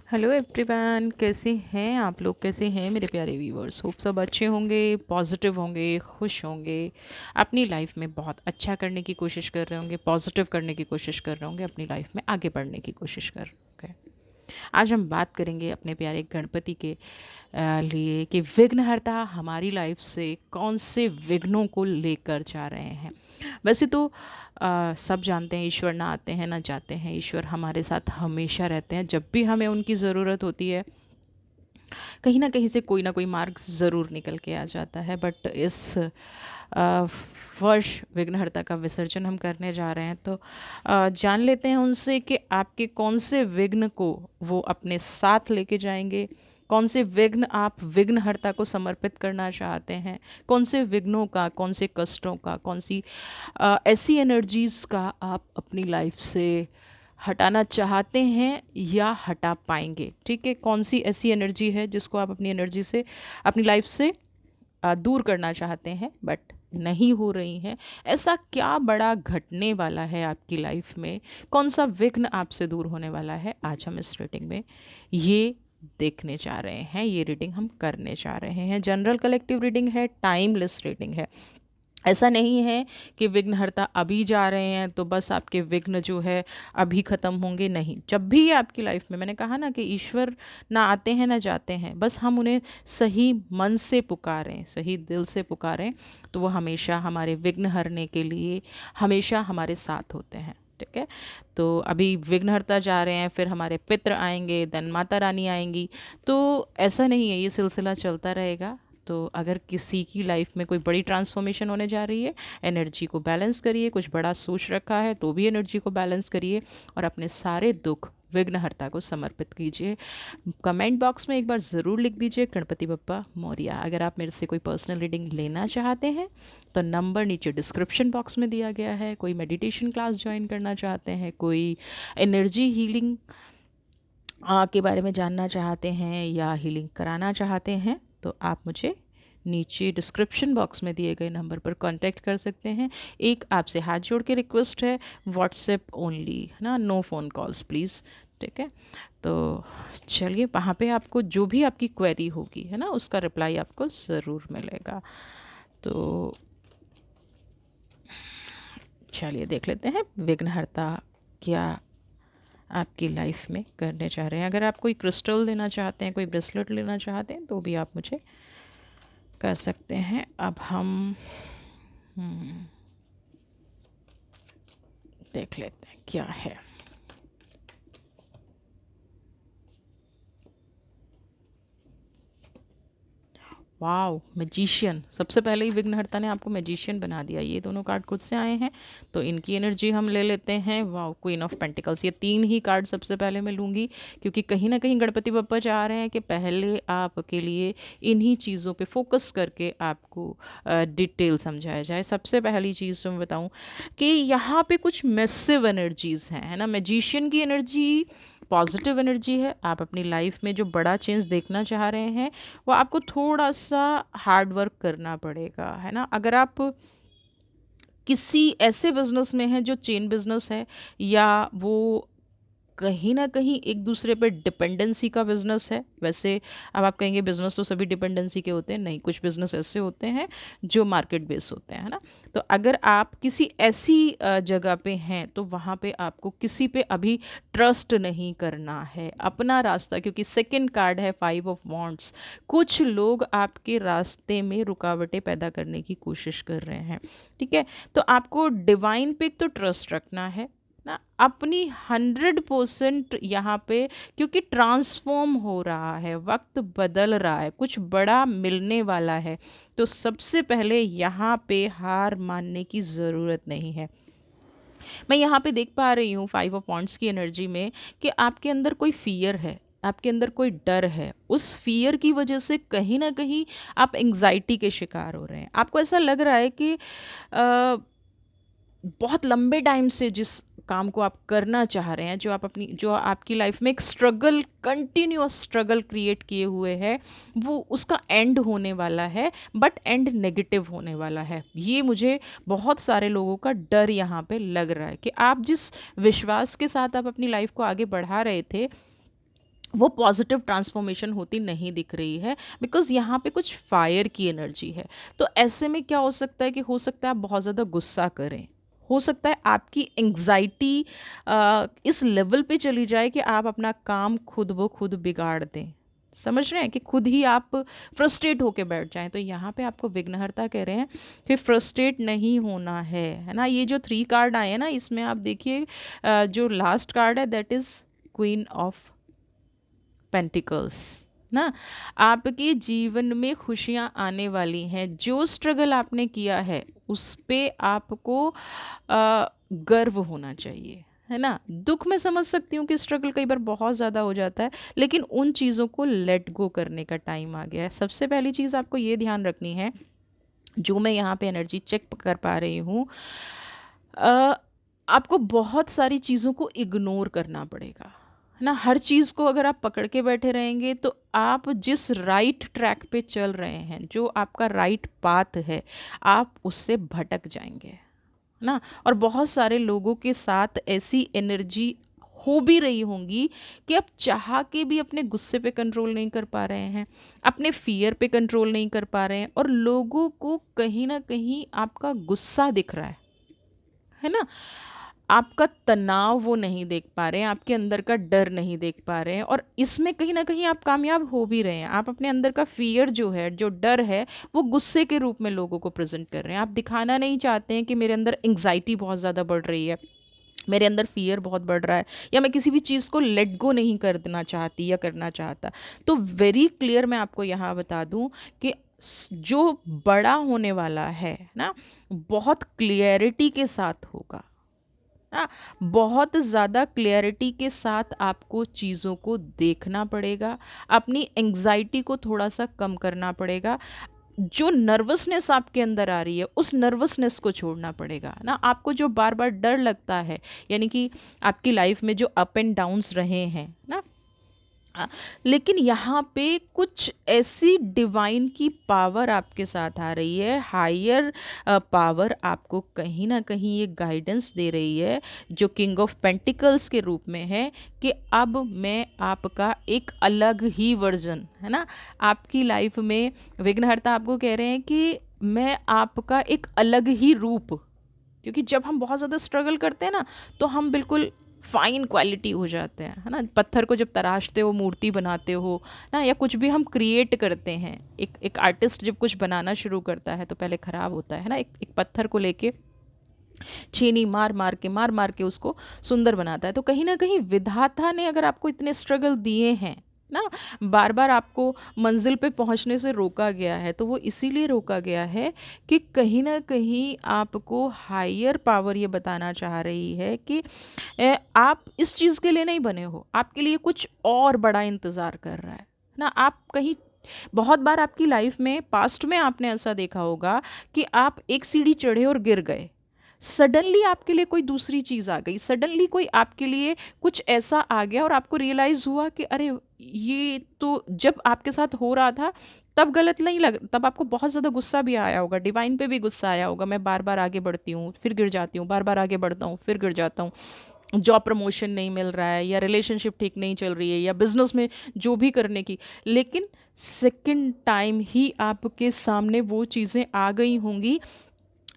Hello everyone, कैसे हैं आप लोग? कैसे हैं मेरे प्यारे व्यूअर्स? होप सब अच्छे होंगे, पॉजिटिव होंगे, खुश होंगे, अपनी लाइफ में बहुत अच्छा करने की कोशिश कर रहे होंगे, पॉजिटिव करने की कोशिश कर रहे होंगे, अपनी लाइफ में आगे बढ़ने की कोशिश कर रहे होंगे। आज हम बात करेंगे अपने प्यारे गणपति के लिए कि विघ्नहर्ता हमारी लाइफ से कौन से विघ्नों को लेकर जा रहे हैं। वैसे तो सब जानते हैं ईश्वर ना आते हैं ना जाते हैं। ईश्वर हमारे साथ हमेशा रहते हैं। जब भी हमें उनकी ज़रूरत होती है, कहीं ना कहीं से कोई ना कोई मार्ग ज़रूर निकल के आ जाता है। बट इस अ, वर्ष विघ्नहर्ता का विसर्जन हम करने जा रहे हैं, तो जान लेते हैं उनसे कि आपके कौन से विघ्न को वो अपने साथ लेके जाएंगे। कौन से विघ्न आप विघ्नहर्ता को समर्पित करना चाहते हैं? कौन से विघ्नों का, कौन से कष्टों का, कौन सी ऐसी एनर्जीज़ का आप अपनी लाइफ से हटाना चाहते हैं या हटा पाएंगे? ठीक है, कौन सी ऐसी एनर्जी है जिसको आप अपनी एनर्जी से, अपनी लाइफ से दूर करना चाहते हैं बट नहीं हो रही हैं? ऐसा क्या बड़ा घटने वाला है आपकी लाइफ में? कौन सा विघ्न आपसे दूर होने वाला है? आज हम इस रीडिंग में ये देखने जा रहे हैं, ये रीडिंग हम करने जा रहे हैं। जनरल कलेक्टिव रीडिंग है, टाइमलेस रीडिंग है। ऐसा नहीं है कि विघ्नहर्ता अभी जा रहे हैं तो बस आपके विघ्न जो है अभी ख़त्म होंगे। नहीं, जब भी ये आपकी लाइफ में, मैंने कहा ना कि ईश्वर ना आते हैं ना जाते हैं, बस हम उन्हें सही मन से पुकारें, सही दिल से पुकारें, तो वो हमेशा हमारे विघ्न हरने के लिए हमेशा हमारे साथ होते हैं। ठीक है, तो अभी विघ्नहर्ता जा रहे हैं, फिर हमारे पितृ आएंगे, देन माता रानी आएंगी। तो ऐसा नहीं है, ये सिलसिला चलता रहेगा। तो अगर किसी की लाइफ में कोई बड़ी ट्रांसफॉर्मेशन होने जा रही है, एनर्जी को बैलेंस करिए। कुछ बड़ा सोच रखा है तो भी एनर्जी को बैलेंस करिए और अपने सारे दुख विघ्नहर्ता को समर्पित कीजिए। कमेंट बॉक्स में एक बार ज़रूर लिख दीजिए गणपति बप्पा मौर्या। अगर आप मेरे से कोई पर्सनल रीडिंग लेना चाहते हैं तो नंबर नीचे डिस्क्रिप्शन बॉक्स में दिया गया है। कोई मेडिटेशन क्लास ज्वाइन करना चाहते हैं, कोई एनर्जी हीलिंग के बारे में जानना चाहते हैं या हीलिंग कराना चाहते हैं, तो आप मुझे नीचे डिस्क्रिप्शन बॉक्स में दिए गए नंबर पर कांटेक्ट कर सकते हैं। एक आपसे हाथ जोड़ के रिक्वेस्ट है, व्हाट्सएप ओनली, है ना, नो फ़ोन कॉल्स प्लीज़। ठीक है, तो चलिए, वहाँ पे आपको जो भी आपकी क्वेरी होगी, है ना, उसका रिप्लाई आपको ज़रूर मिलेगा। तो चलिए देख लेते हैं विघ्नहर्ता क्या आपकी लाइफ में करने चाह रहे हैं। अगर आप कोई क्रिस्टल लेना चाहते हैं, कोई ब्रेसलेट लेना चाहते हैं, तो भी आप मुझे कर सकते हैं। अब हम हम्म, देख लेते हैं क्या है। Wow, magician! सबसे पहले ही विघ्नहर्ता ने आपको मैजिशियन बना दिया। ये दोनों कार्ड खुद से आए हैं, तो इनकी एनर्जी हम ले लेते हैं। Wow, queen of pentacles! ये तीन ही कार्ड सबसे पहले मैं लूँगी, क्योंकि कहीं ना कहीं गणपति बप्पा चाह रहे हैं कि पहले आपके लिए इन्हीं चीज़ों पे फोकस करके आपको डिटेल समझाया जाए। सबसे पहली चीज़ तो मैं बताऊँ कि यहाँ पे कुछ मैसिव एनर्जीज़ हैं, है ना। मैजिशियन की एनर्जी पॉजिटिव एनर्जी है। आप अपनी लाइफ में जो बड़ा चेंज देखना चाह रहे हैं, वो आपको थोड़ा सा हार्ड वर्क करना पड़ेगा, है ना। अगर आप किसी ऐसे बिजनेस में हैं जो चेन बिजनेस है, या वो कहीं न कहीं एक दूसरे पे डिपेंडेंसी का बिज़नेस है। वैसे अब आप कहेंगे बिज़नेस तो सभी डिपेंडेंसी के होते हैं, नहीं, कुछ बिज़नेस ऐसे होते हैं जो मार्केट बेस होते हैं, है ना? तो अगर आप किसी ऐसी जगह पे हैं, तो वहाँ पे आपको किसी पे अभी ट्रस्ट नहीं करना है, अपना रास्ता, क्योंकि सेकंड कार्ड है 5 ऑफ वांड्स। कुछ लोग आपके रास्ते में रुकावटें पैदा करने की कोशिश कर रहे हैं, ठीक है? तो आपको डिवाइन पे तो ट्रस्ट रखना है ना, अपनी 100% यहाँ पे, क्योंकि ट्रांसफॉर्म हो रहा है, वक्त बदल रहा है, कुछ बड़ा मिलने वाला है। तो सबसे पहले यहाँ पे हार मानने की ज़रूरत नहीं है। मैं यहाँ पे देख पा रही हूँ 5 ऑफ वांड्स की एनर्जी में कि आपके अंदर कोई फियर है, आपके अंदर कोई डर है। उस फियर की वजह से कहीं ना कहीं आप एंग्जाइटी के शिकार हो रहे हैं। आपको ऐसा लग रहा है कि बहुत लंबे टाइम से जिस काम को आप करना चाह रहे हैं, जो आपकी लाइफ में एक स्ट्रगल, कंटिन्यूअस स्ट्रगल क्रिएट किए हुए है, वो उसका एंड होने वाला है, बट एंड नेगेटिव होने वाला है। ये मुझे बहुत सारे लोगों का डर यहाँ पे लग रहा है कि आप जिस विश्वास के साथ आप अपनी लाइफ को आगे बढ़ा रहे थे, वो पॉजिटिव ट्रांसफॉर्मेशन होती नहीं दिख रही है, बिकॉज़ यहाँ पे कुछ फायर की एनर्जी है। तो ऐसे में क्या हो सकता है कि हो सकता है आप बहुत ज़्यादा गुस्सा करें, हो सकता है आपकी एंग्जाइटी इस लेवल पे चली जाए कि आप अपना काम खुद ब खुद बिगाड़ दें। समझ रहे हैं कि खुद ही आप फ्रस्ट्रेट होके बैठ जाएं। तो यहाँ पे आपको विघ्नहर्ता कह रहे हैं कि फ्रस्ट्रेट नहीं होना है ना। ये जो 3 कार्ड आए हैं ना, इसमें आप देखिए जो लास्ट कार्ड है that is queen of pentacles ना। आपके जीवन में खुशियां आने वाली हैं। जो स्ट्रगल आपने किया है उस पे आपको गर्व होना चाहिए, है ना। दुख मैं समझ सकती हूँ कि स्ट्रगल कई बार बहुत ज़्यादा हो जाता है, लेकिन उन चीज़ों को लेट गो करने का टाइम आ गया है। सबसे पहली चीज़ आपको ये ध्यान रखनी है, जो मैं यहाँ पे एनर्जी चेक कर पा रही हूँ, अ, आपको बहुत सारी चीज़ों को इग्नोर करना पड़ेगा, है ना। हर चीज़ को अगर आप पकड़ के बैठे रहेंगे तो आप जिस राइट ट्रैक पे चल रहे हैं, जो आपका राइट पाथ है, आप उससे भटक जाएंगे, है ना। और बहुत सारे लोगों के साथ ऐसी एनर्जी हो भी रही होंगी कि आप चाह के भी अपने गुस्से पे कंट्रोल नहीं कर पा रहे हैं, अपने फियर पे कंट्रोल नहीं कर पा रहे हैं, और लोगों को कहीं ना कहीं आपका गुस्सा दिख रहा है ना। आपका तनाव वो नहीं देख पा रहे हैं, आपके अंदर का डर नहीं देख पा रहे हैं, और इसमें कहीं ना कहीं आप कामयाब हो भी रहे हैं। आप अपने अंदर का फियर जो है, जो डर है, वो गुस्से के रूप में लोगों को प्रेजेंट कर रहे हैं। आप दिखाना नहीं चाहते हैं कि मेरे अंदर एंग्जाइटी बहुत ज़्यादा बढ़ रही है, मेरे अंदर फियर बहुत बढ़ रहा है, या मैं किसी भी चीज़ को लेट गो नहीं करना चाहती या करना चाहता। तो वेरी क्लियर मैं आपको यहाँ बता दूँ कि जो बड़ा होने वाला है ना, बहुत क्लियरिटी के साथ होगा ना। बहुत ज़्यादा क्लियरिटी के साथ आपको चीज़ों को देखना पड़ेगा, अपनी एंग्जाइटी को थोड़ा सा कम करना पड़ेगा। जो नर्वसनेस आपके अंदर आ रही है, उस नर्वसनेस को छोड़ना पड़ेगा ना। आपको जो बार बार डर लगता है, यानी कि आपकी लाइफ में जो अप एंड डाउन्स रहे हैं ना, लेकिन यहाँ पे कुछ ऐसी डिवाइन की पावर आपके साथ आ रही है, हायर पावर आपको कहीं ना कहीं ये गाइडेंस दे रही है, जो किंग ऑफ पेंटिकल्स के रूप में है, कि अब मैं आपका एक अलग ही वर्जन, है ना, आपकी लाइफ में विघ्नहर्ता आपको कह रहे हैं कि मैं आपका एक अलग ही रूप, क्योंकि जब हम बहुत ज़्यादा स्ट्रगल करते हैं ना, तो हम बिल्कुल फाइन क्वालिटी हो जाते हैं, है ना। पत्थर को जब तराशते हो, मूर्ति बनाते हो ना, या कुछ भी हम क्रिएट करते हैं, एक एक आर्टिस्ट जब कुछ बनाना शुरू करता है तो पहले ख़राब होता है ना। एक पत्थर को लेके छेनी मार मार के उसको सुंदर बनाता है। तो कहीं ना कहीं विधाता ने अगर आपको इतने स्ट्रगल दिए हैं ना, बार बार आपको मंजिल पे पहुंचने से रोका गया है, तो वो इसीलिए रोका गया है कि कहीं ना कहीं आपको हायर पावर ये बताना चाह रही है कि आप इस चीज़ के लिए नहीं बने हो, आपके लिए कुछ और बड़ा इंतज़ार कर रहा है ना। आप कहीं बहुत बार आपकी लाइफ में, पास्ट में आपने ऐसा देखा होगा कि आप एक सीढ़ी चढ़े और गिर गए, सडनली आपके लिए कोई दूसरी चीज़ आ गई, सडनली कोई आपके लिए कुछ ऐसा आ गया और आपको रियलाइज़ हुआ कि अरे, ये तो जब आपके साथ हो रहा था तब गलत नहीं लग, तब आपको बहुत ज़्यादा गुस्सा भी आया होगा, डिवाइन पे भी गुस्सा आया होगा, मैं बार बार आगे बढ़ती हूँ फिर गिर जाती हूँ, बार बार आगे बढ़ता हूँ फिर गिर जाता हूँ, जॉब प्रमोशन नहीं मिल रहा है, या रिलेशनशिप ठीक नहीं चल रही है, या बिजनेस में जो भी करने की, लेकिन सेकंड टाइम ही आपके सामने वो चीज़ें आ गई होंगी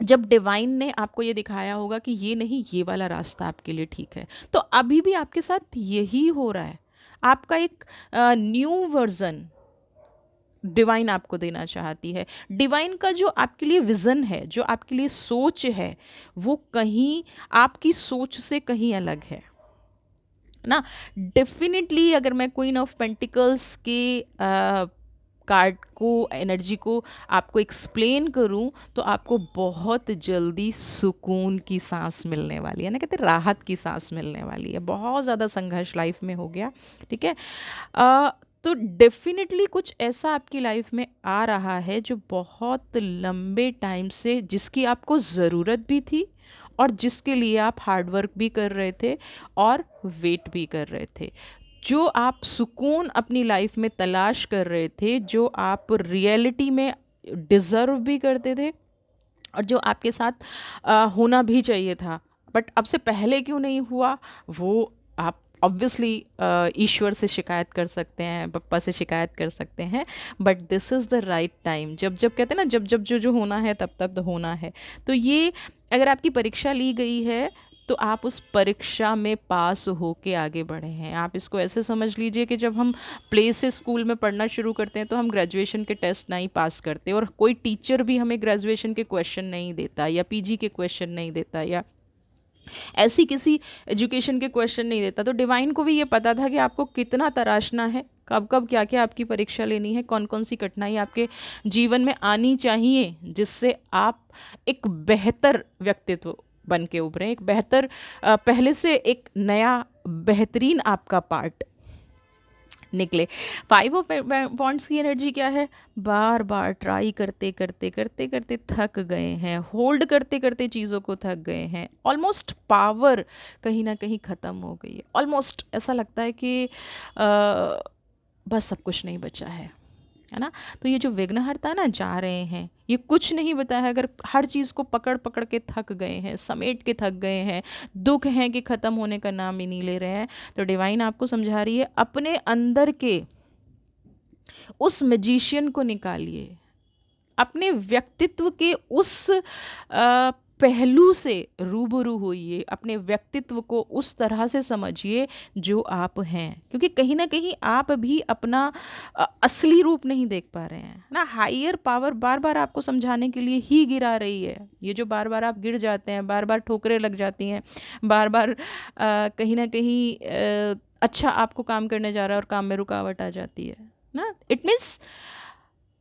जब डिवाइन ने आपको ये दिखाया होगा कि ये नहीं, ये वाला रास्ता आपके लिए ठीक है। तो अभी भी आपके साथ यही हो रहा है। आपका एक न्यू वर्जन डिवाइन आपको देना चाहती है। डिवाइन का जो आपके लिए विज़न है, जो आपके लिए सोच है, वो कहीं आपकी सोच से कहीं अलग है ना। डेफिनेटली अगर मैं क्वीन ऑफ पेंटिकल्स के कार्ड को, एनर्जी को आपको एक्सप्लेन करूं, तो आपको बहुत जल्दी सुकून की सांस मिलने वाली है ना, कहते हैं राहत की सांस मिलने वाली है। बहुत ज़्यादा संघर्ष लाइफ में हो गया, ठीक है। तो डेफिनेटली कुछ ऐसा आपकी लाइफ में आ रहा है जो बहुत लंबे टाइम से, जिसकी आपको ज़रूरत भी थी, और जिसके लिए आप हार्ड वर्क भी कर रहे थे और वेट भी कर रहे थे। जो आप सुकून अपनी लाइफ में तलाश कर रहे थे, जो आप रियलिटी में डिज़र्व भी करते थे, और जो आपके साथ होना भी चाहिए था, बट अब से पहले क्यों नहीं हुआ, वो आप ऑब्वियसली ईश्वर से शिकायत कर सकते हैं, पप्पा से शिकायत कर सकते हैं, but this is the right time. जब जब कहते हैं ना, जब जब जो जो होना है तब तब होना है। तो ये अगर आपकी परीक्षा ली गई है तो आप उस परीक्षा में पास होके आगे बढ़े हैं। आप इसको ऐसे समझ लीजिए कि जब हम प्ले से स्कूल में पढ़ना शुरू करते हैं तो हम ग्रेजुएशन के टेस्ट नहीं पास करते, और कोई टीचर भी हमें ग्रेजुएशन के क्वेश्चन नहीं देता या पीजी के क्वेश्चन नहीं देता या ऐसी किसी एजुकेशन के क्वेश्चन नहीं देता। तो डिवाइन को भी ये पता था कि आपको कितना तराशना है, कब कब क्या क्या आपकी परीक्षा लेनी है, कौन कौन सी कठिनाई आपके जीवन में आनी चाहिए, जिससे आप एक बेहतर व्यक्तित्व बन के उभरें, एक बेहतर पहले से एक नया बेहतरीन आपका पार्ट निकले। फाइव ऑफ वॉन्ट्स की एनर्जी क्या है? बार बार ट्राई करते करते करते करते थक गए हैं, होल्ड करते करते चीज़ों को थक गए हैं, ऑलमोस्ट पावर कहीं ना कहीं ख़त्म हो गई है, ऑलमोस्ट ऐसा लगता है कि बस सब कुछ नहीं बचा है ना। तो ये जो विघ्नहर्ता ना जा रहे हैं, ये कुछ नहीं बताया है, अगर हर चीज़ को पकड़ पकड़ के थक गए हैं, समेट के थक गए हैं, दुख हैं कि ख़त्म होने का नाम ही नहीं ले रहे हैं, तो डिवाइन आपको समझा रही है अपने अंदर के उस मैजिशियन को निकालिए, अपने व्यक्तित्व के उस पहलू से रूबरू होइए, अपने व्यक्तित्व को उस तरह से समझिए जो आप हैं, क्योंकि कहीं ना कहीं आप भी अपना असली रूप नहीं देख पा रहे हैं ना। हायर पावर बार बार आपको समझाने के लिए ही गिरा रही है। ये जो बार बार आप गिर जाते हैं, बार बार ठोकरें लग जाती हैं, बार बार कहीं ना कहीं अच्छा आपको काम करने जा रहा है और काम में रुकावट आ जाती है ना, इट मीन्स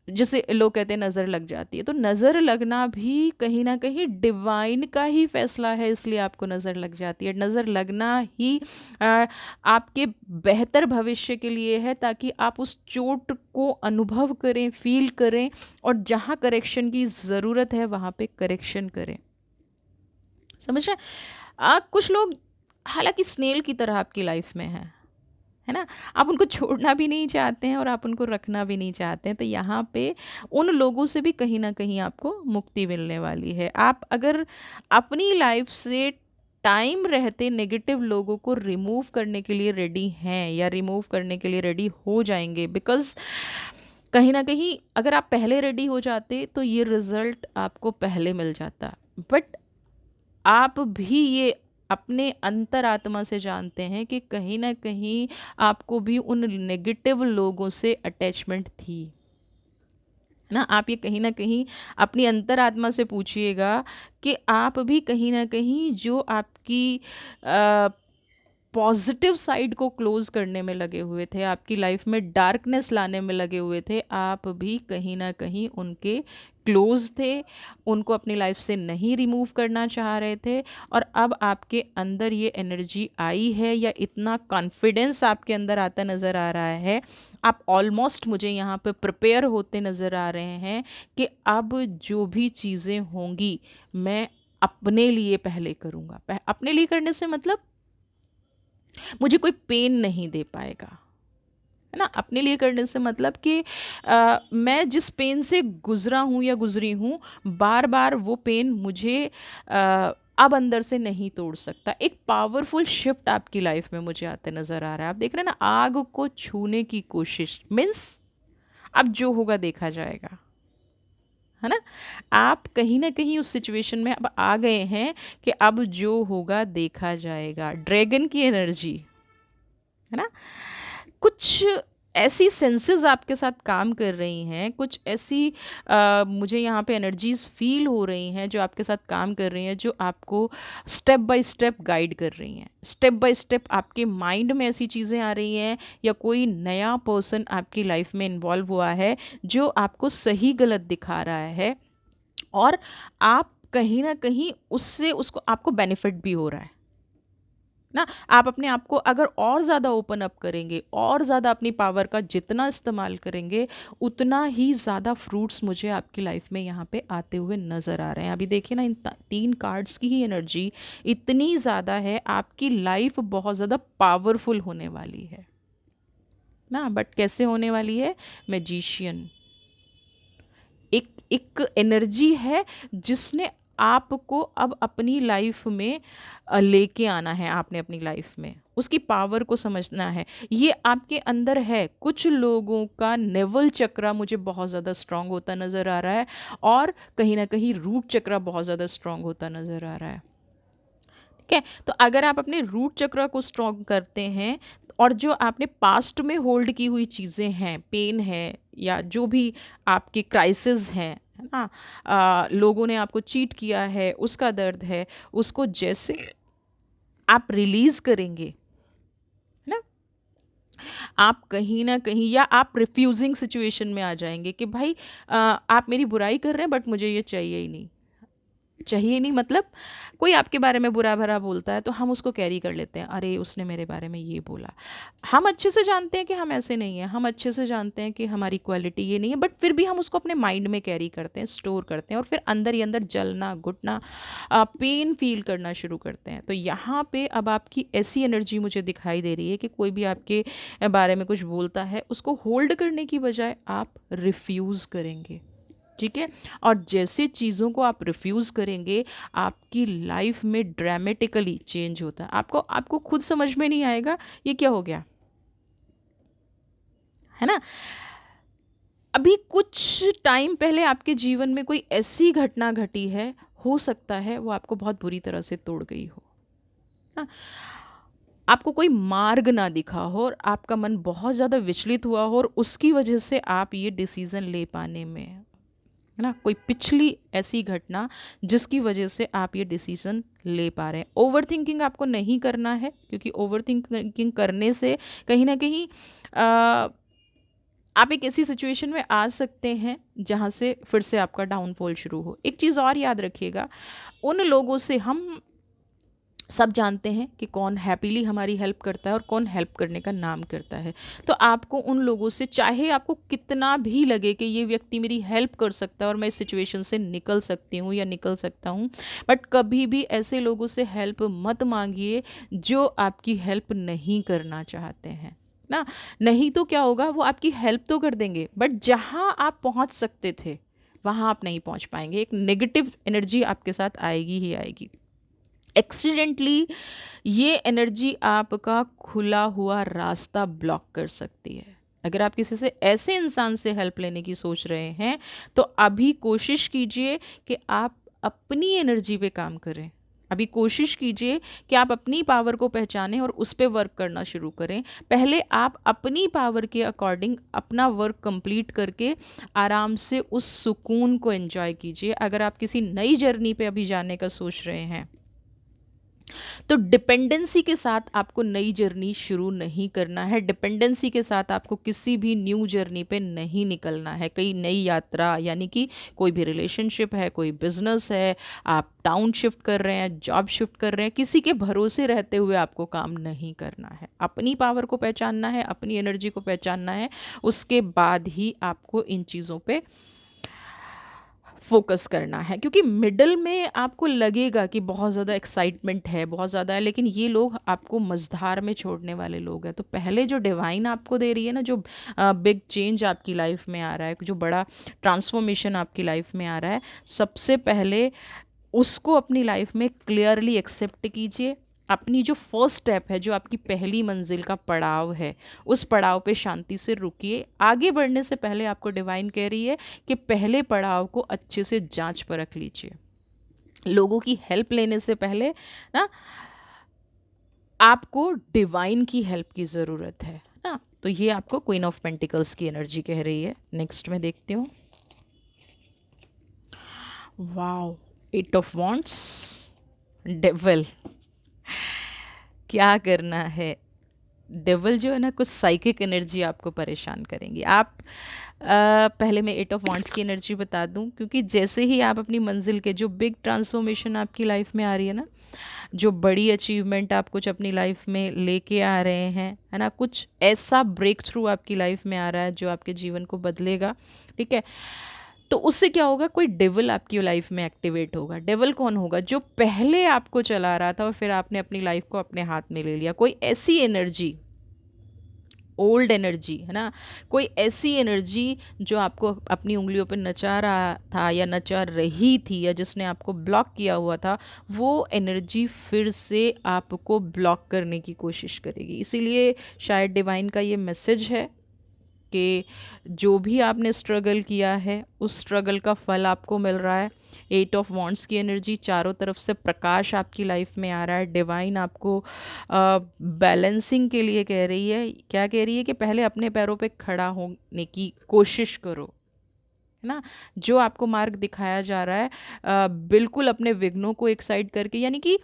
जैसे लोग कहते हैं नज़र लग जाती है, तो नज़र लगना भी कहीं ना कहीं डिवाइन का ही फैसला है, इसलिए आपको नज़र लग जाती है। नज़र लगना ही आपके बेहतर भविष्य के लिए है, ताकि आप उस चोट को अनुभव करें, फील करें, और जहाँ करेक्शन की ज़रूरत है वहाँ पे करेक्शन करें। समझ रहे हैं? कुछ लोग हालांकि स्नेल की तरह आपकी लाइफ में है ना, आप उनको छोड़ना भी नहीं चाहते हैं और आप उनको रखना भी नहीं चाहते हैं, तो यहाँ पे उन लोगों से भी कहीं ना कहीं आपको मुक्ति मिलने वाली है। आप अगर अपनी लाइफ से टाइम रहते नेगेटिव लोगों को रिमूव करने के लिए रेडी हैं या रिमूव करने के लिए रेडी हो जाएंगे, बिकॉज़ कहीं ना कहीं अगर आप पहले रेडी हो जाते तो ये रिजल्ट आपको पहले मिल जाता, बट आप भी ये अपने अंतरात्मा से जानते हैं कि कहीं ना कहीं आपको भी उन नेगेटिव लोगों से अटैचमेंट थी ना। आप ये कहीं ना कहीं अपनी अंतरात्मा से पूछिएगा कि आप भी कहीं ना कहीं जो आपकी पॉजिटिव साइड को क्लोज करने में लगे हुए थे, आपकी लाइफ में डार्कनेस लाने में लगे हुए थे, आप भी कहीं ना कहीं उनके क्लोज थे, उनको अपनी लाइफ से नहीं रिमूव करना चाह रहे थे। और अब आपके अंदर ये एनर्जी आई है या इतना कॉन्फिडेंस आपके अंदर आता नज़र आ रहा है, आप ऑलमोस्ट मुझे यहाँ पे प्रिपेयर होते नज़र आ रहे हैं कि अब जो भी चीज़ें होंगी मैं अपने लिए पहले करूँगा। अपने लिए करने से मतलब मुझे कोई पेन नहीं दे पाएगा, है ना। अपने लिए करने से मतलब कि मैं जिस पेन से गुजरा हूँ या गुजरी हूँ, बार बार वो पेन मुझे अब अंदर से नहीं तोड़ सकता। एक पावरफुल शिफ्ट आपकी लाइफ में मुझे आते नज़र आ रहा है। आप देख रहे हैं ना, आग को छूने की कोशिश मीन्स अब जो होगा देखा जाएगा, है ना। आप कहीं ना कहीं उस सिचुएशन में अब आ गए हैं कि अब जो होगा देखा जाएगा। ड्रैगन की एनर्जी, है ना। कुछ ऐसी सेंसेस आपके साथ काम कर रही हैं, कुछ ऐसी मुझे यहाँ पे एनर्जीज फील हो रही हैं जो आपके साथ काम कर रही हैं, जो आपको स्टेप बाय स्टेप गाइड कर रही हैं। स्टेप बाय स्टेप आपके माइंड में ऐसी चीज़ें आ रही हैं, या कोई नया पर्सन आपकी लाइफ में इन्वॉल्व हुआ है जो आपको सही गलत दिखा रहा है, और आप कहीं ना कहीं उससे उसको आपको बेनिफिट भी हो रहा है ना। आप अपने आप को अगर और ज़्यादा ओपन अप करेंगे, और ज़्यादा अपनी पावर का जितना इस्तेमाल करेंगे, उतना ही ज़्यादा फ्रूट्स मुझे आपकी लाइफ में यहाँ पे आते हुए नज़र आ रहे हैं। अभी देखिए ना, इन तीन कार्ड्स की ही एनर्जी इतनी ज़्यादा है, आपकी लाइफ बहुत ज़्यादा पावरफुल होने वाली है ना। बट कैसे होने वाली है? मैजिशियन एक एक एनर्जी है जिसने आपको अब अपनी लाइफ में लेके आना है, आपने अपनी लाइफ में उसकी पावर को समझना है। ये आपके अंदर है। कुछ लोगों का नेवल चक्रा मुझे बहुत ज़्यादा स्ट्रांग होता नज़र आ रहा है, और कहीं ना कहीं रूट चक्रा बहुत ज़्यादा स्ट्रांग होता नज़र आ रहा है। ठीक है, तो अगर आप अपने रूट चक्र को स्ट्रॉन्ग करते हैं, और जो आपने पास्ट में होल्ड की हुई चीज़ें हैं, पेन है या जो भी आपके क्राइसिस हैं, है ना, लोगों ने आपको चीट किया है, उसका दर्द है, उसको जैसे आप रिलीज करेंगे, है ना, आप कहीं ना कहीं, या आप रिफ्यूजिंग सिचुएशन में आ जाएंगे कि भाई आप मेरी बुराई कर रहे हैं बट मुझे ये चाहिए ही नहीं। चाहिए नहीं मतलब, कोई आपके बारे में बुरा भरा बोलता है तो हम उसको कैरी कर लेते हैं, अरे उसने मेरे बारे में ये बोला। हम अच्छे से जानते हैं कि हम ऐसे नहीं हैं, हम अच्छे से जानते हैं कि हमारी क्वालिटी ये नहीं है, बट फिर भी हम उसको अपने माइंड में कैरी करते हैं, स्टोर करते हैं, और फिर अंदर ही अंदर जलना, घुटना, पेन फील करना शुरू करते हैं। तो यहाँ पे अब आपकी ऐसी एनर्जी मुझे दिखाई दे रही है कि कोई भी आपके बारे में कुछ बोलता है, उसको होल्ड करने की बजाय आप रिफ्यूज़ करेंगे। ठीक है, और जैसे चीज़ों को आप रिफ्यूज़ करेंगे, आपकी लाइफ में ड्रामेटिकली चेंज होता है। आपको आपको खुद समझ में नहीं आएगा ये क्या हो गया, है ना। अभी कुछ टाइम पहले आपके जीवन में कोई ऐसी घटना घटी है, हो सकता है वो आपको बहुत बुरी तरह से तोड़ गई हो, ना, आपको कोई मार्ग ना दिखा हो और आपका मन बहुत ज़्यादा विचलित हुआ हो, और उसकी वजह से आप ये डिसीज़न ले पाने में, है ना, कोई पिछली ऐसी घटना जिसकी वजह से आप ये डिसीजन ले पा रहे हैं। ओवर थिंकिंग आपको नहीं करना है, क्योंकि ओवर थिंकिंग करने से कहीं ना कहीं आ, आप एक ऐसी सिचुएशन में आ सकते हैं जहाँ से फिर से आपका डाउनफॉल शुरू हो। एक चीज़ और याद रखिएगा, उन लोगों से हम सब जानते हैं कि कौन हैप्पीली हमारी हेल्प करता है और कौन हेल्प करने का नाम करता है। तो आपको उन लोगों से, चाहे आपको कितना भी लगे कि ये व्यक्ति मेरी हेल्प कर सकता है और मैं इस सिचुएशन से निकल सकती हूँ या निकल सकता हूँ, बट कभी भी ऐसे लोगों से हेल्प मत मांगिए जो आपकी हेल्प नहीं करना चाहते हैं ना। नहीं तो क्या होगा, वो आपकी हेल्प तो कर देंगे बट जहाँ आप पहुँच सकते थे वहाँ आप नहीं पहुँच पाएंगे। एक नेगेटिव एनर्जी आपके साथ आएगी ही आएगी। एक्सीडेंटली ये एनर्जी आपका खुला हुआ रास्ता ब्लॉक कर सकती है। अगर आप किसी से, ऐसे इंसान से हेल्प लेने की सोच रहे हैं, तो अभी कोशिश कीजिए कि आप अपनी एनर्जी पे काम करें। अभी कोशिश कीजिए कि आप अपनी पावर को पहचानें और उस पर वर्क करना शुरू करें। पहले आप अपनी पावर के अकॉर्डिंग अपना वर्क कंप्लीट करके आराम से उस सुकून को एंजॉय कीजिए। अगर आप किसी नई जर्नी पे अभी जाने का सोच रहे हैं, तो डिपेंडेंसी के साथ आपको नई जर्नी शुरू नहीं करना है। डिपेंडेंसी के साथ आपको किसी भी न्यू जर्नी पे नहीं निकलना है। कई नई यात्रा, यानी कि कोई भी रिलेशनशिप है, कोई बिजनेस है, आप टाउन शिफ्ट कर रहे हैं, जॉब शिफ्ट कर रहे हैं, किसी के भरोसे रहते हुए आपको काम नहीं करना है। अपनी पावर को पहचानना है, अपनी एनर्जी को पहचानना है, उसके बाद ही आपको इन चीज़ों पे फोकस करना है। क्योंकि मिडल में आपको लगेगा कि बहुत ज़्यादा एक्साइटमेंट है, बहुत ज़्यादा है, लेकिन ये लोग आपको मझधार में छोड़ने वाले लोग हैं। तो पहले जो डिवाइन आपको दे रही है ना, जो बिग चेंज आपकी लाइफ में आ रहा है, जो बड़ा ट्रांसफॉर्मेशन आपकी लाइफ में आ रहा है, सबसे पहले उसको अपनी लाइफ में क्लियरली एक्सेप्ट कीजिए। अपनी जो फर्स्ट स्टेप है, जो आपकी पहली मंजिल का पड़ाव है, उस पड़ाव पे शांति से रुकिए। आगे बढ़ने से पहले आपको डिवाइन कह रही है कि पहले पड़ाव को अच्छे से जांच परख लीजिए। लोगों की हेल्प लेने से पहले ना, आपको डिवाइन की हेल्प की ज़रूरत है ना। तो ये आपको क्वीन ऑफ पेंटिकल्स की एनर्जी कह रही है। नेक्स्ट में देखती हूँ। Wow, eight of wands, devil. क्या करना है, डेविल जो है ना, कुछ साइकिक एनर्जी आपको परेशान करेंगी। आप पहले मैं एट ऑफ वॉन्ट्स की एनर्जी बता दूं, क्योंकि जैसे ही आप अपनी मंजिल के, जो बिग ट्रांसफॉर्मेशन आपकी लाइफ में आ रही है ना, जो बड़ी अचीवमेंट आप कुछ अपनी लाइफ में लेके आ रहे हैं, है ना, कुछ ऐसा ब्रेक थ्रू आपकी लाइफ में आ रहा है जो आपके जीवन को बदलेगा। ठीक है, तो उससे क्या होगा, कोई डेविल आपकी लाइफ में एक्टिवेट होगा। डेविल कौन होगा, जो पहले आपको चला रहा था और फिर आपने अपनी लाइफ को अपने हाथ में ले लिया। कोई ऐसी एनर्जी ओल्ड एनर्जी, है ना, कोई ऐसी एनर्जी जो आपको अपनी उंगलियों पे नचा रहा था या नचा रही थी या जिसने आपको ब्लॉक किया हुआ था, वो एनर्जी फिर से आपको ब्लॉक करने की कोशिश करेगी। इसीलिए शायद डिवाइन का ये मैसेज है कि जो भी आपने स्ट्रगल किया है उस स्ट्रगल का फल आपको मिल रहा है। 8 ऑफ वॉन्ड्स की एनर्जी, चारों तरफ से प्रकाश आपकी लाइफ में आ रहा है। डिवाइन आपको बैलेंसिंग के लिए कह रही है। क्या कह रही है कि पहले अपने पैरों पे खड़ा होने की कोशिश करो, है ना। जो आपको मार्ग दिखाया जा रहा है, बिल्कुल अपने विघ्नों को एक साइड करके, यानी कि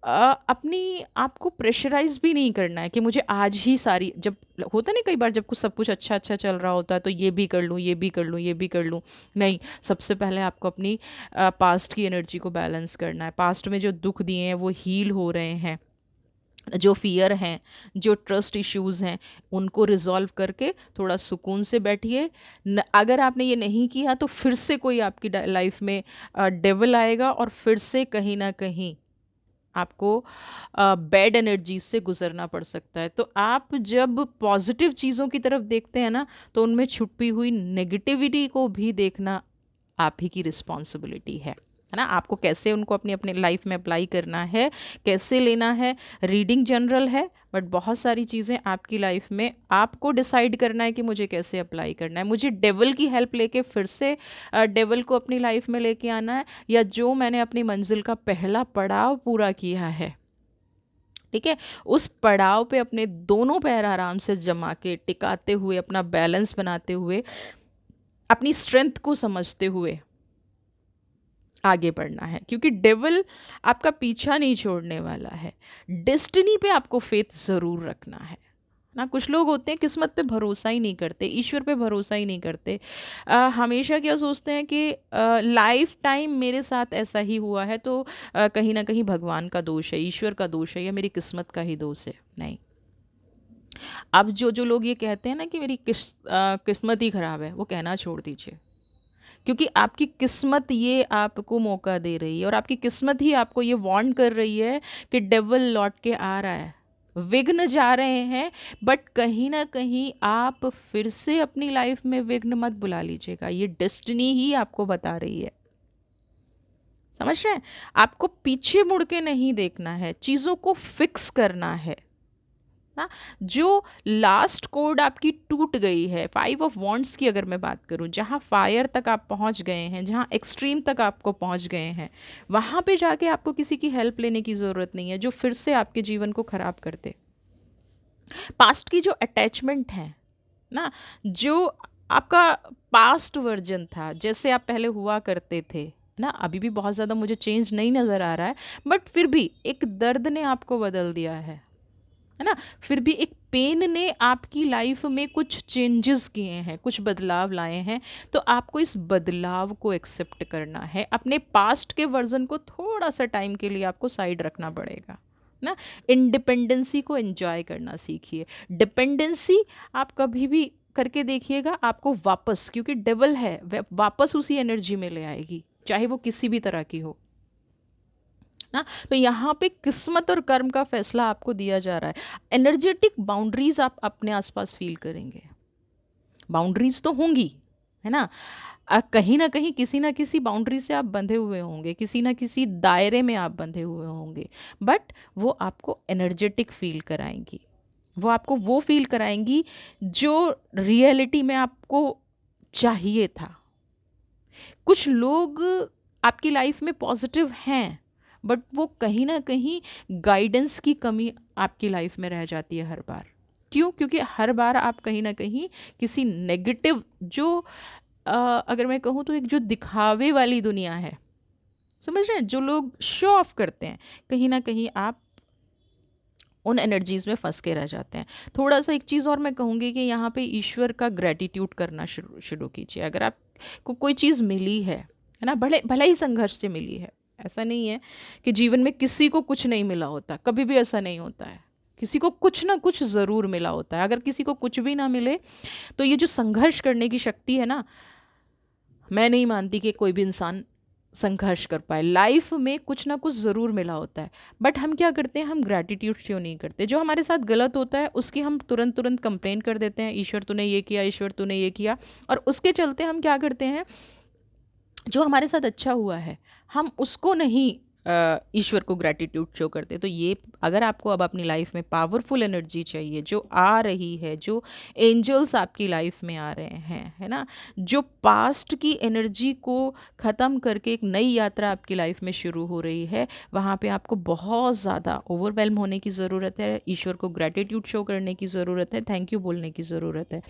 अपनी आपको प्रेशराइज भी नहीं करना है कि मुझे आज ही सारी, जब होता नहीं कई बार जब कुछ सब कुछ अच्छा अच्छा चल रहा होता है तो ये भी कर लूँ, ये भी कर लूँ, ये भी कर लूँ। नहीं, सबसे पहले आपको अपनी पास्ट की एनर्जी को बैलेंस करना है। पास्ट में जो दुख दिए हैं वो हील हो रहे हैं, जो फियर हैं, जो ट्रस्ट इश्यूज हैं, उनको रिजॉल्व करके थोड़ा सुकून से बैठिए। अगर आपने ये नहीं किया तो फिर से कोई आपकी लाइफ में डेवल आएगा और फिर से कहीं ना कहीं आपको बैड एनर्जी से गुजरना पड़ सकता है। तो आप जब पॉजिटिव चीज़ों की तरफ देखते हैं ना, तो उनमें छुपी हुई नेगेटिविटी को भी देखना आप ही की रिस्पॉन्सिबिलिटी है ना। आपको कैसे उनको अपनी अपने लाइफ में अप्लाई करना है, कैसे लेना है। रीडिंग जनरल है, बट बहुत सारी चीज़ें आपकी लाइफ में आपको डिसाइड करना है कि मुझे कैसे अप्लाई करना है। मुझे डेवल की हेल्प लेके फिर से डेवल को अपनी लाइफ में लेके आना है, या जो मैंने अपनी मंजिल का पहला पड़ाव पूरा किया है, ठीक है, उस पड़ाव पे अपने दोनों पैर आराम से जमा के टिकाते हुए, अपना बैलेंस बनाते हुए, अपनी स्ट्रेंथ को समझते हुए आगे बढ़ना है। क्योंकि डेविल आपका पीछा नहीं छोड़ने वाला है। डेस्टिनी पे आपको फेथ ज़रूर रखना है ना। कुछ लोग होते हैं किस्मत पे भरोसा ही नहीं करते, ईश्वर पे भरोसा ही नहीं करते। हमेशा क्या सोचते हैं कि लाइफ टाइम मेरे साथ ऐसा ही हुआ है तो कहीं ना कहीं भगवान का दोष है, ईश्वर का दोष है, या मेरी किस्मत का ही दोष है। नहीं, अब जो जो लोग ये कहते हैं ना कि मेरी किस्मत ही खराब है, वो कहना छोड़ दीजिए। क्योंकि आपकी किस्मत ये आपको मौका दे रही है, और आपकी किस्मत ही आपको ये वार्न कर रही है कि डेविल लौट के आ रहा है। विघ्न जा रहे हैं, बट कहीं ना कहीं आप फिर से अपनी लाइफ में विघ्न मत बुला लीजिएगा। ये डेस्टिनी ही आपको बता रही है, समझ रहे हैं। आपको पीछे मुड़ के नहीं देखना है, चीज़ों को फिक्स करना है ना। जो लास्ट कोड आपकी टूट गई है, 5 ऑफ वॉन्ड्स की अगर मैं बात करूं, जहां फायर तक आप पहुंच गए हैं, जहां एक्सट्रीम तक आपको पहुंच गए हैं, वहां पे जाके आपको किसी की हेल्प लेने की ज़रूरत नहीं है जो फिर से आपके जीवन को ख़राब कर दे। पास्ट की जो अटैचमेंट है ना, जो आपका पास्ट वर्जन था, जैसे आप पहले हुआ करते थे ना, अभी भी बहुत ज़्यादा मुझे चेंज नहीं नज़र आ रहा है, बट फिर भी एक दर्द ने आपको बदल दिया है ना। फिर भी एक पेन ने आपकी लाइफ में कुछ चेंजेस किए हैं, कुछ बदलाव लाए हैं। तो आपको इस बदलाव को एक्सेप्ट करना है। अपने पास्ट के वर्जन को थोड़ा सा टाइम के लिए आपको साइड रखना पड़ेगा ना। इंडिपेंडेंसी को एंजॉय करना सीखिए। डिपेंडेंसी आप कभी भी करके देखिएगा, आपको वापस, क्योंकि डेवल है, वापस उसी एनर्जी में ले आएगी, चाहे वो किसी भी तरह की हो ना। तो यहाँ पे किस्मत और कर्म का फैसला आपको दिया जा रहा है। एनर्जेटिक बाउंड्रीज आप अपने आसपास फील करेंगे। बाउंड्रीज तो होंगी, है ना। कहीं ना कहीं किसी ना किसी बाउंड्री से आप बंधे हुए होंगे, किसी ना किसी दायरे में आप बंधे हुए होंगे, बट वो आपको एनर्जेटिक फील कराएंगी। वो आपको वो फील कराएंगी जो रियलिटी में आपको चाहिए था। कुछ लोग आपकी लाइफ में पॉजिटिव हैं, बट वो कहीं ना कहीं गाइडेंस की कमी आपकी लाइफ में रह जाती है हर बार। क्यों? क्योंकि हर बार आप कहीं ना कहीं किसी नेगेटिव, जो अगर मैं कहूँ तो एक जो दिखावे वाली दुनिया है, समझ रहे हैं, जो लोग शो ऑफ करते हैं, कहीं ना कहीं आप उन एनर्जीज में फंस के रह जाते हैं। थोड़ा सा एक चीज़ और मैं कहूँगी कि यहाँ पे ईश्वर का ग्रेटिट्यूड करना शुरू शुरू कीजिए। अगर आपको कोई चीज़ मिली है ना, भले भले ही संघर्ष से मिली है, ऐसा नहीं है कि जीवन में किसी को कुछ नहीं मिला होता, कभी भी ऐसा नहीं होता है। किसी को कुछ ना कुछ ज़रूर मिला होता है। अगर किसी को कुछ भी ना मिले, तो ये जो संघर्ष करने की शक्ति है ना, मैं नहीं मानती कि कोई भी इंसान संघर्ष कर पाए। लाइफ में कुछ ना कुछ ज़रूर मिला होता है, बट हम क्या करते हैं, हम ग्रैटिट्यूड शो नहीं करते। जो हमारे साथ गलत होता है उसकी हम तुरंत तुरंत कंप्लेन कर देते हैं, ईश्वर तूने ये किया, ईश्वर तूने ये किया। और उसके चलते हम क्या करते हैं, जो हमारे साथ अच्छा हुआ है हम उसको नहीं ईश्वर को ग्रैटिट्यूड शो करते। तो ये, अगर आपको अब अपनी लाइफ में पावरफुल एनर्जी चाहिए, जो आ रही है, जो एंजल्स आपकी लाइफ में आ रहे हैं, है ना, जो पास्ट की एनर्जी को ख़त्म करके एक नई यात्रा आपकी लाइफ में शुरू हो रही है, वहाँ पे आपको बहुत ज़्यादा ओवरवेल्म होने की ज़रूरत है, ईश्वर को ग्रैटिट्यूड शो करने की ज़रूरत है, थैंक यू बोलने की ज़रूरत है।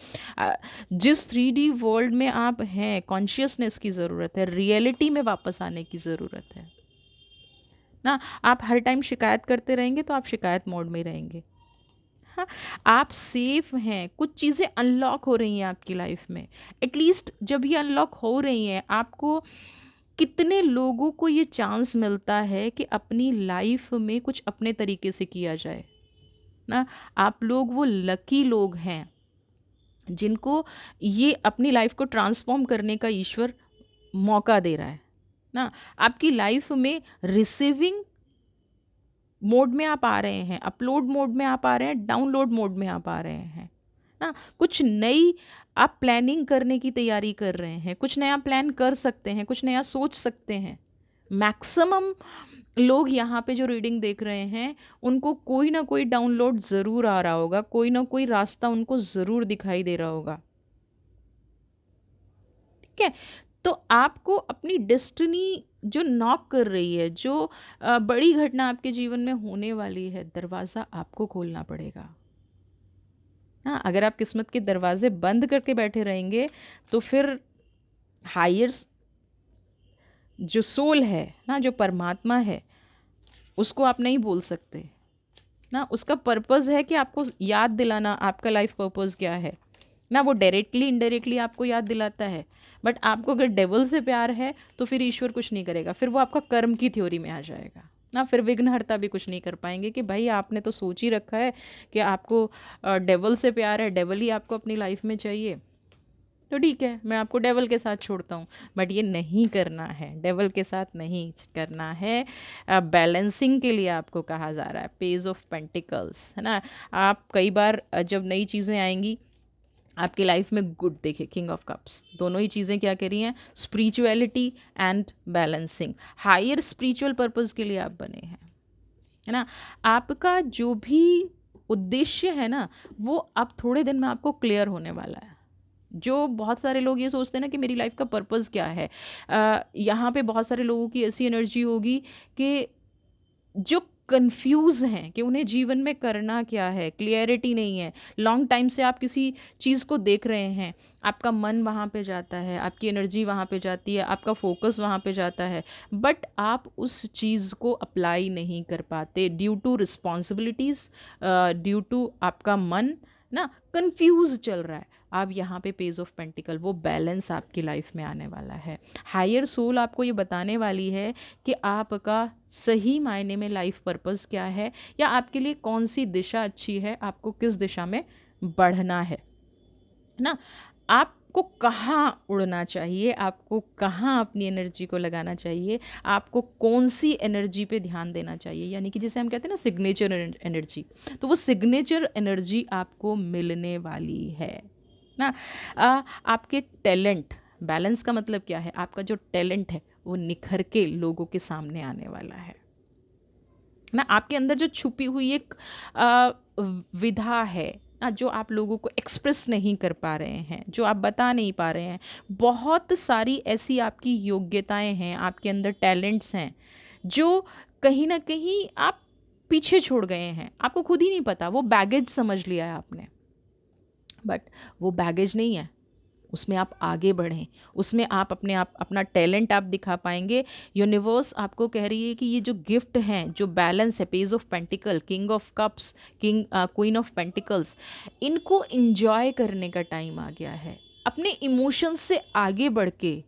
जिस 3D वर्ल्ड में आप हैं, कॉन्शियसनेस की ज़रूरत है, रियलिटी में वापस आने की ज़रूरत है ना। आप हर टाइम शिकायत करते रहेंगे तो आप शिकायत मोड में ही रहेंगे। हाँ, आप सेफ हैं, कुछ चीज़ें अनलॉक हो रही हैं आपकी लाइफ में। एटलीस्ट जब ये अनलॉक हो रही हैं, आपको कितने लोगों को ये चांस मिलता है कि अपनी लाइफ में कुछ अपने तरीके से किया जाए ना। आप लोग वो लकी लोग हैं जिनको ये अपनी लाइफ को ट्रांसफॉर्म करने का ईश्वर मौका दे रहा है ना। आपकी लाइफ में रिसीविंग मोड में आप आ रहे हैं, अपलोड मोड में आप आ रहे हैं, डाउनलोड मोड में आप आ रहे हैं ना। कुछ नई आप प्लानिंग करने की तैयारी कर रहे हैं, कुछ नया प्लान कर सकते हैं, कुछ नया सोच सकते हैं। मैक्सिमम लोग यहाँ पे जो रीडिंग देख रहे हैं उनको कोई ना कोई डाउनलोड ज़रूर आ रहा होगा, कोई ना कोई रास्ता उनको ज़रूर दिखाई दे रहा होगा। ठीक है, तो आपको अपनी डेस्टिनी जो नॉक कर रही है, जो बड़ी घटना आपके जीवन में होने वाली है, दरवाज़ा आपको खोलना पड़ेगा। हाँ, अगर आप किस्मत के दरवाजे बंद करके बैठे रहेंगे तो फिर हायर जो सोल है ना, जो परमात्मा है, उसको आप नहीं बोल सकते ना। उसका पर्पज़ है कि आपको याद दिलाना आपका लाइफ पर्पज़ क्या है ना। वो डायरेक्टली इनडायरेक्टली आपको याद दिलाता है। बट आपको अगर डेवल से प्यार है तो फिर ईश्वर कुछ नहीं करेगा, फिर वो आपका कर्म की थ्योरी में आ जाएगा ना। फिर विघ्नहर्ता भी कुछ नहीं कर पाएंगे कि भाई आपने तो सोच ही रखा है कि आपको डेवल से प्यार है, डेवल ही आपको अपनी लाइफ में चाहिए, तो ठीक है मैं आपको डेवल के साथ छोड़ता हूँ। बट ये नहीं करना है, डेवल के साथ नहीं करना है। बैलेंसिंग के लिए आपको कहा जा रहा है, पेज ऑफ पेंटिकल्स, है ना। आप कई बार जब नई चीज़ें आएंगी आपकी लाइफ में, गुड देखिए किंग ऑफ कप्स, दोनों ही चीज़ें क्या कह रही हैं, spirituality and balancing. Higher spiritual purpose के लिए आप बने हैं, है ना। आपका जो भी उद्देश्य है ना, वो अब थोड़े दिन में आपको क्लियर होने वाला है। जो बहुत सारे लोग ये सोचते हैं ना कि मेरी लाइफ का पर्पस क्या है, यहाँ पे बहुत सारे लोगों की ऐसी एनर्जी होगी कि जो कंफ्यूज हैं कि उन्हें जीवन में करना क्या है, क्लियरिटी नहीं है। लॉन्ग टाइम से आप किसी चीज़ को देख रहे हैं, आपका मन वहाँ पे जाता है, आपकी एनर्जी वहाँ पे जाती है, आपका फोकस वहाँ पे जाता है, बट आप उस चीज़ को अप्लाई नहीं कर पाते due to responsibilities, due to आपका मन ना कंफ्यूज चल रहा है। आप यहाँ पे पेज ऑफ पेंटिकल, वो बैलेंस आपकी लाइफ में आने वाला है। हायर सोल आपको ये बताने वाली है कि आपका सही मायने में लाइफ पर्पस क्या है, या आपके लिए कौन सी दिशा अच्छी है, आपको किस दिशा में बढ़ना है ना। आपको कहाँ उड़ना चाहिए, आपको कहाँ अपनी एनर्जी को लगाना चाहिए, आपको कौन सी एनर्जी पे ध्यान देना चाहिए, यानी कि जिसे हम कहते हैं ना सिग्नेचर एनर्जी। तो वो सिग्नेचर एनर्जी आपको मिलने वाली है ना। आपके टैलेंट, बैलेंस का मतलब क्या है, आपका जो टैलेंट है वो निखर के लोगों के सामने आने वाला है ना। आपके अंदर जो छुपी हुई एक आ, विधा है ना, जो आप लोगों को एक्सप्रेस नहीं कर पा रहे हैं, जो आप बता नहीं पा रहे हैं, बहुत सारी ऐसी आपकी योग्यताएं हैं, आपके अंदर टैलेंट्स हैं जो कहीं ना कहीं आप पीछे छोड़ गए हैं, आपको खुद ही नहीं पता, वो बैगेज समझ लिया है आपने। बट वो बैगेज नहीं है, उसमें आप आगे बढ़ें, उसमें आप अपने आप अपना टैलेंट आप दिखा पाएंगे। यूनिवर्स आपको कह रही है कि ये जो गिफ्ट हैं, जो बैलेंस है, page of pentacle, king of cups, king queen of pentacles, इनको इंजॉय करने का टाइम आ गया है। अपने इमोशंस से आगे बढ़ के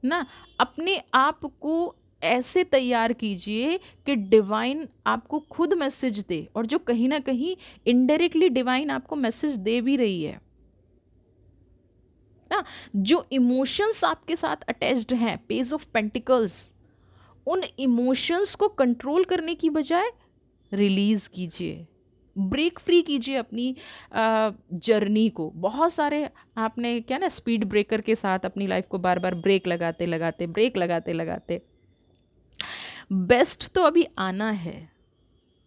ना अपने आप को ऐसे तैयार कीजिए कि डिवाइन आपको खुद मैसेज दे, और जो कहीं ना कहीं इनडायरेक्टली डिवाइन आपको मैसेज दे भी रही है ना। जो इमोशंस आपके साथ अटैच्ड हैं, पेज ऑफ पेंटिकल्स, उन इमोशंस को कंट्रोल करने की बजाय रिलीज कीजिए, ब्रेक फ्री कीजिए अपनी जर्नी को। बहुत सारे आपने क्या ना, स्पीड ब्रेकर के साथ अपनी लाइफ को बार बार ब्रेक लगाते लगाते, ब्रेक लगाते लगाते। बेस्ट तो अभी आना है,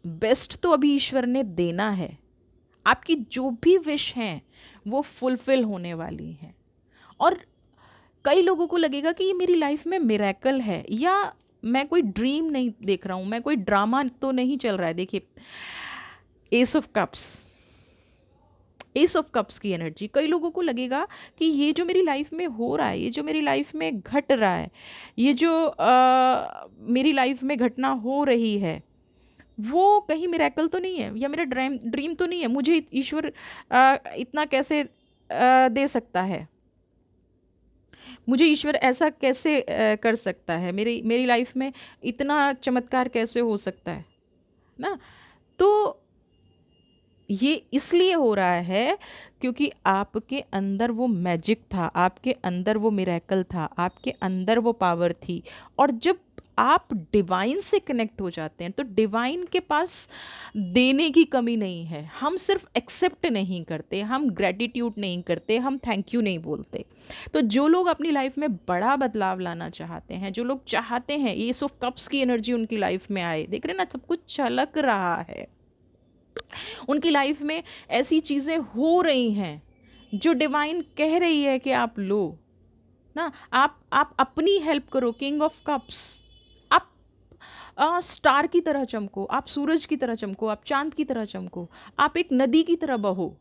बेस्ट तो अभी ईश्वर ने देना है। आपकी जो भी विश हैं वो फुलफिल होने वाली हैं। और कई लोगों को लगेगा कि ये मेरी लाइफ में मिरेकल है, या मैं कोई ड्रीम नहीं देख रहा हूँ, मैं कोई ड्रामा तो नहीं चल रहा है। देखिए, S of cups, S of cups की एनर्जी, कई लोगों को लगेगा कि ये जो मेरी लाइफ में हो रहा है, ये जो मेरी लाइफ में घट रहा है, ये जो मेरी लाइफ में घटना हो रही है, वो कहीं मिरेकल तो नहीं है, या मेरा ड्रीम ड्रीम तो नहीं है। मुझे ईश्वर इतना कैसे दे सकता है, मुझे ईश्वर ऐसा कैसे कर सकता है, मेरी मेरी लाइफ में इतना चमत्कार कैसे हो सकता है ना। तो ये इसलिए हो रहा है क्योंकि आपके अंदर वो मैजिक था, आपके अंदर वो मिरेकल था, आपके अंदर वो पावर थी। और जब आप डिवाइन से कनेक्ट हो जाते हैं तो डिवाइन के पास देने की कमी नहीं है। हम सिर्फ एक्सेप्ट नहीं करते, हम ग्रेटिट्यूड नहीं करते, हम थैंक यू नहीं बोलते। तो जो लोग अपनी लाइफ में बड़ा बदलाव लाना चाहते हैं, जो लोग चाहते हैं ये ऑफ कप्स की एनर्जी उनकी लाइफ में आए, देख रहे हैं ना, सब कुछ छलक रहा है, उनकी लाइफ में ऐसी चीज़ें हो रही हैं जो डिवाइन कह रही है कि आप लो ना। आप अपनी हेल्प करो, किंग ऑफ कप्स। आप स्टार की तरह चमको, आप सूरज की तरह चमको, आप चांद की तरह चमको, आप एक नदी की तरह बहो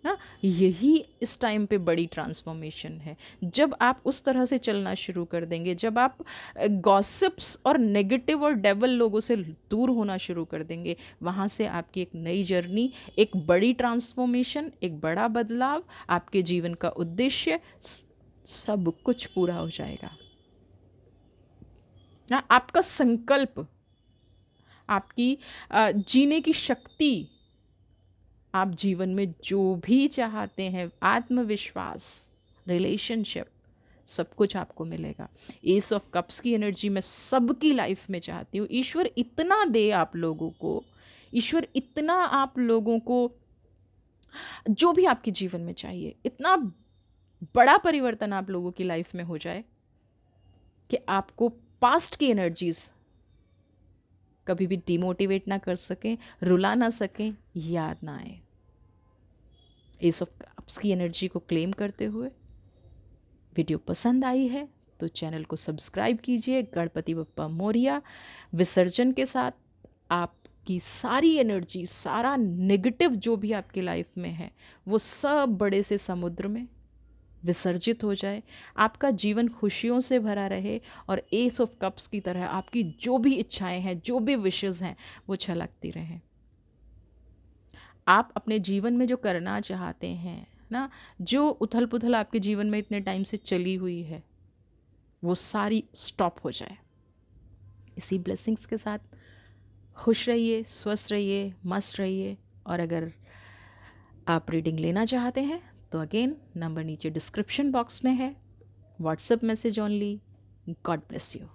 ना। यही इस टाइम पे बड़ी ट्रांसफॉर्मेशन है। जब आप उस तरह से चलना शुरू कर देंगे, जब आप गॉसिप्स और नेगेटिव और डेवल लोगों से दूर होना शुरू कर देंगे, वहाँ से आपकी एक नई जर्नी, एक बड़ी ट्रांसफॉर्मेशन, एक बड़ा बदलाव, आपके जीवन का उद्देश्य, सब कुछ पूरा हो जाएगा ना। आपका संकल्प, आपकी जीने की शक्ति, आप जीवन में जो भी चाहते हैं, आत्मविश्वास, रिलेशनशिप, सब कुछ आपको मिलेगा। एस ऑफ कप्स की एनर्जी मैं सबकी लाइफ में चाहती हूँ। ईश्वर इतना दे आप लोगों को, ईश्वर इतना आप लोगों को जो भी आपके जीवन में चाहिए, इतना बड़ा परिवर्तन आप लोगों की लाइफ में हो जाए कि आपको पास्ट की एनर्जीज कभी भी डिमोटिवेट ना कर सकें, रुला ना सकें, याद ना आए। एस ऑफ कप्स की एनर्जी को क्लेम करते हुए, वीडियो पसंद आई है तो चैनल को सब्सक्राइब कीजिए। गणपति बप्पा मोरिया। विसर्जन के साथ आपकी सारी एनर्जी, सारा नेगेटिव जो भी आपकी लाइफ में है, वो सब बड़े से समुद्र में विसर्जित हो जाए। आपका जीवन खुशियों से भरा रहे और एस ऑफ कप्स की तरह आपकी जो भी इच्छाएं हैं, जो भी विशेज़ हैं, वो छलकती रहें। आप अपने जीवन में जो करना चाहते हैं ना, जो उथल पुथल आपके जीवन में इतने टाइम से चली हुई है, वो सारी स्टॉप हो जाए। इसी ब्लेसिंग्स के साथ खुश रहिए, स्वस्थ रहिए, मस्त रहिए। और अगर आप रीडिंग लेना चाहते हैं तो अगेन नंबर नीचे डिस्क्रिप्शन बॉक्स में है, WhatsApp message only. God bless you.